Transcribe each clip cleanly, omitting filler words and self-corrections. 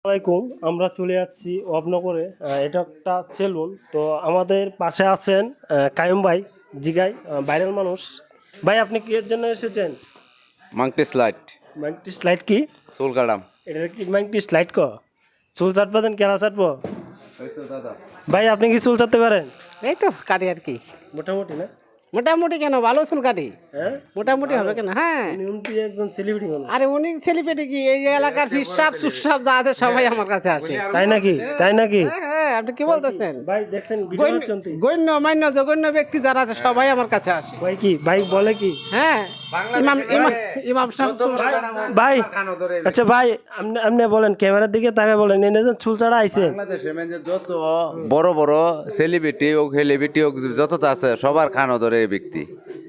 আসসালামাইকুম। আমরা চলে যাচ্ছি অবনগরে। এটা একটা সেলুন। তো আমাদের পাশে আছেন কায়ুম ভাই। জিগাই ভাইরাল মানুষ। ভাই আপনি কি এর জন্য এসেছেন? মাংটি স্লাইড মাইকটি স্লাইড কি? চুল কাটাম। এটা কি মাইকটি স্লাইড ক? চুল চাটবো দেন, কেনা চাটবো? দাদা ভাই আপনি কি চুল চাটতে পারেন? এই তো কাটি আর কি। মোটামুটি না? মোটামুটি কেন, ভালো চুল কাটি। হ্যাঁ, মোটামুটি হবে কেন? হ্যাঁ, উনি একজন সেলিব্রিটি মানুষ। আরে উনি সেলিব্রিটি কি, এই যে এলাকার ফিসাব সুসাব যা আছে সবাই আমার কাছে আসে। তাই নাকি? তাই নাকি? হ্যাঁ, আপনি কি বলতেছেন? ভাই দেখছেন ভিডিও করছেন? গণ্য মান্য জঘন্য ব্যক্তি যারা আছে সবাই আমার কাছে আসে। ভাই কি ভাই বলে কি? হ্যাঁ, ইমাম ইমাম ইমাম শামসুল। ভাই আচ্ছা ভাই আপনি আপনি বলেন, ক্যামেরার দিকে তাকায় বলেন, এনে যে চুল চাড়া আইছে। বাংলাদেশে মানে যত বড় বড় সেলিব্রিটি হোক সেলিব্রিটি হোক যত আছে সবার খানো ধরে এই ব্যক্তি।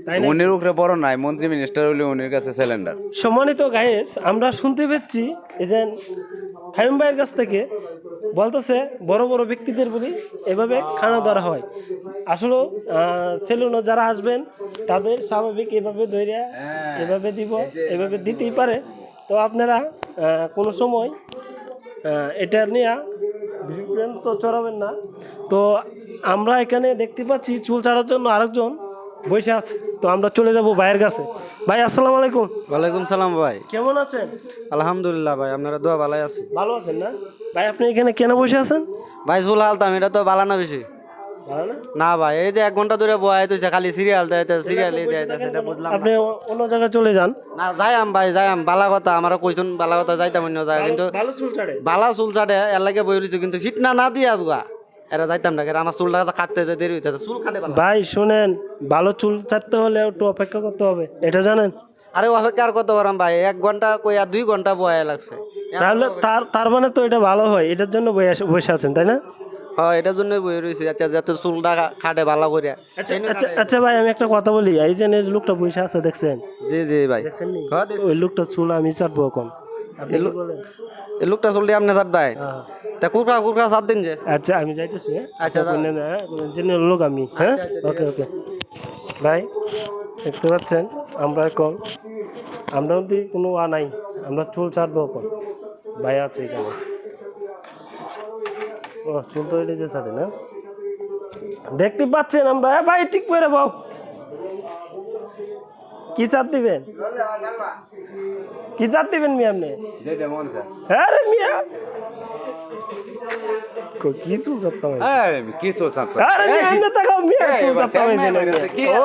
তাই নাকি? উনির উপরে বড় নাই, মন্ত্রী মিনিস্টার হলে উনির কাছে সিলিন্ডার। সম্মানিত গায়েস, আমরা শুনতে পেয়েছি এজেন খায়ুম ভাইয়ের কাছ থেকে বলতেছে বড় বড় ব্যক্তিদের বলি এভাবে খানা ধরা হয়। আসলে সেলুনে যারা আসবেন তাদের স্বাভাবিক এভাবে ধরে এভাবে দিব, এভাবে দিতেই পারে। তো আপনারা কোনো সময় এটা নিয়ে বিভ্রান্ত তো চড়াবেন না। তো আমরা এখানে দেখতে পাচ্ছি চুল ছাড়ার জন্য আরেকজন বসে আছে। তো আমরা চলে যাব ভাইয়ের কাছে। ভাই আসসালামু আলাইকুম। ওয়ালাইকুম সালাম ভাই। কেমন আছেন? আলহামদুলিল্লাহ ভাই, আপনারা দোয়া ভালাই আছি। ভালো আছেন না? ভাই আপনি এখানে কেন বসে আছেন? ভাই চুল হালতাম, এটা তো বালা না বেশি। ভালো না? না ভাই, এই যে 1 ঘন্টা ধরে বয়া হইতেছে, খালি সিরিয়াল দেয় সিরিয়াল সেটা বুঝলাম না। আপনি অন্য জায়গায় চলে যান। না যাইম ভাই, যাইম, বালা কথা আমারও কইছুন, বালা কথা যাইতাম অন্য জায়গা, কিন্তু ভালো চুল ছাড়ে। বালা চুল চাটে এর লাগে বই রইছে, কিন্তু ফিটনা না দিয়ে আসবা এরা যাইতাম না, আমার চুলটা কাটতে যে দেরি হইতেছে, চুল কাটে বালা। ভাই শুনেন, ভালো চুল ছাড়তে হলে একটু অপেক্ষা করতে হবে, এটা জানেন? আরে অপেক্ষা আর কত করাম ভাই, 1 ঘন্টা কইয়া 2 ঘন্টা বয়া লাগছে। তাহলে তার মানে তো এটা ভালো হয়, এটার জন্য বসে আছেন তাই না? হ্যাঁ, এটার জন্যই বই রইছে। আচ্ছা, যাতে চুলটা কাটে ভালো করিয়া। আচ্ছা আচ্ছা আচ্ছা ভাই আমি একটা কথা বলি, এই যে লোকটা বসে আছে দেখছেন? জি জি ভাই, দেখছেন নি? হ্যাঁ দেখছি। ওই লোকটা চুল আমি চাটবো কম। আপনি কি বলেন? এই লোকটা চুলটি আপনি চাট দেয়, হ্যাঁ। তা কুকড়া কুকড়া চাট দিন যে। আচ্ছা আমি যাইতেছি। আচ্ছা, জেনে লোক আমি। হ্যাঁ, ওকে ওকে। ভাই দেখতে পাচ্ছেন আমরা এখন আমরা যদি কোনো নাই, আমরা চুল ছাড়বো এখন। ভাই আছে এখানে। ও চুল তো এটা যে ছাড়ে না, দেখতে পাচ্ছেন আমরা। ভাই ঠিক করে বাও, কি চাপ দিবেন? কি চাপ দিবেন মিয়া আপনি? যেটা মন চায়। আরে মিয়া কি চুল চাপতে হয়? কি চুল চাপতে? আরে মিয়া আপনি তাকাও, মিয়া চুল চাপতে হয় কি ও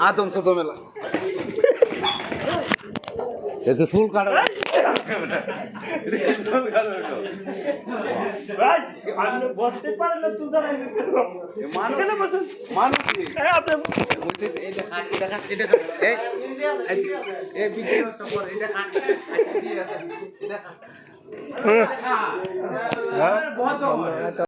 আদম সুদমেলা এটা চুল কাটা। ভাই আপনি বসতে পারেন না, চুল চাপাই এখানে বসুন। মানুষ এই আপনি হ্যাঁ